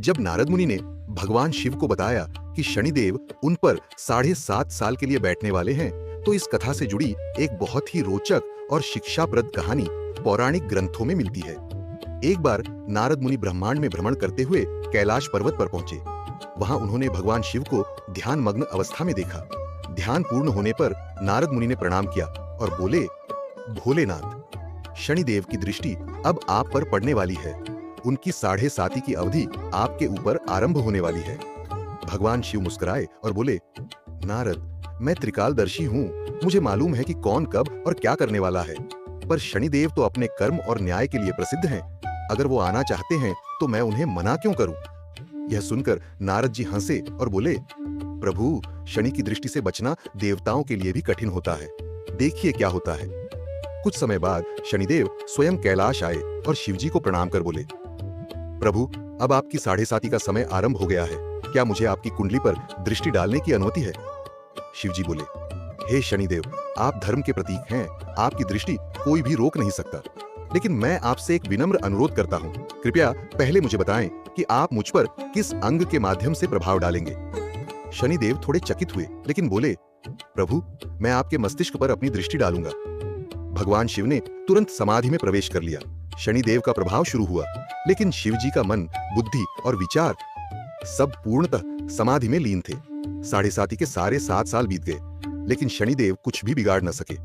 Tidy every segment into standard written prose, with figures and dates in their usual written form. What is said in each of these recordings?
जब नारद मुनि ने भगवान शिव को बताया कि शनिदेव उन पर 7.5 साल के लिए बैठने वाले हैं, तो इस कथा से जुड़ी एक बहुत ही रोचक और शिक्षाप्रद कहानी पौराणिक ग्रंथों में मिलती है। एक बार नारद मुनि ब्रह्मांड में भ्रमण करते हुए कैलाश पर्वत पर पहुंचे। वहां उन्होंने भगवान शिव को ध्यान मग्न अवस्था में देखा। ध्यान पूर्ण होने पर नारद मुनि ने प्रणाम किया और बोले, भोलेनाथ, शनिदेव की दृष्टि अब आप पर पड़ने वाली है। उनकी 7.5 की अवधि आपके ऊपर आरंभ होने वाली है। भगवान शिव मुस्कुराए और बोले, नारद, मैं त्रिकालदर्शी हूँ, मुझे मालूम है कि कौन कब और क्या करने वाला है, पर शनिदेव तो अपने कर्म और न्याय के लिए प्रसिद्ध हैं। अगर वो आना चाहते हैं तो मैं उन्हें मना क्यों करूं? यह सुनकर नारद जी हंसे और बोले, प्रभु, शनि की दृष्टि से बचना देवताओं के लिए भी कठिन होता है। देखिए क्या होता है। कुछ समय बाद शनिदेव स्वयं कैलाश आए और शिवजी को प्रणाम कर बोले, प्रभु, अब आपकी 7.5 का समय आरंभ हो गया है। क्या मुझे आपकी कुंडली पर दृष्टि डालने की अनुमति है? शिवजी बोले, हे शनिदेव, आप धर्म के प्रतीक हैं, आपकी दृष्टि कोई भी रोक नहीं सकता। लेकिन मैं आपसे एक विनम्र अनुरोध करता हूँ, कृपया पहले मुझे बताएं कि आप मुझ पर किस अंग के माध्यम से प्रभाव डालेंगे। शनिदेव थोड़े चकित हुए, लेकिन बोले, प्रभु, मैं आपके मस्तिष्क पर अपनी दृष्टि डालूंगा। भगवान शिव ने तुरंत समाधि में प्रवेश कर लिया। शनिदेव का प्रभाव शुरू हुआ, लेकिन शिवजी का मन, बुद्धि और विचार सब पूर्णतः समाधि में लीन थे। 7.5 के सारे 7 साल बीत गए, लेकिन शनिदेव कुछ भी बिगाड़ न सके।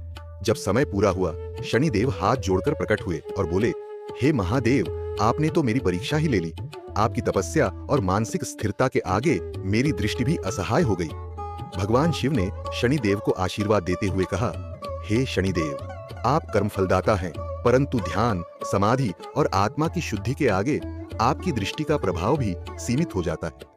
जब समय पूरा हुआ, शनिदेव हाथ जोड़कर प्रकट हुए और बोले, हे महादेव, आपने तो मेरी परीक्षा ही ले ली। आपकी तपस्या और मानसिक स्थिरता के आगे मेरी दृष्टि भी असहाय हो गई। भगवान शिव ने शनिदेव को आशीर्वाद देते हुए कहा, हे शनिदेव, आप कर्मफलदाता हैं, परंतु ध्यान, समाधि और आत्मा की शुद्धि के आगे आपकी दृष्टि का प्रभाव भी सीमित हो जाता है।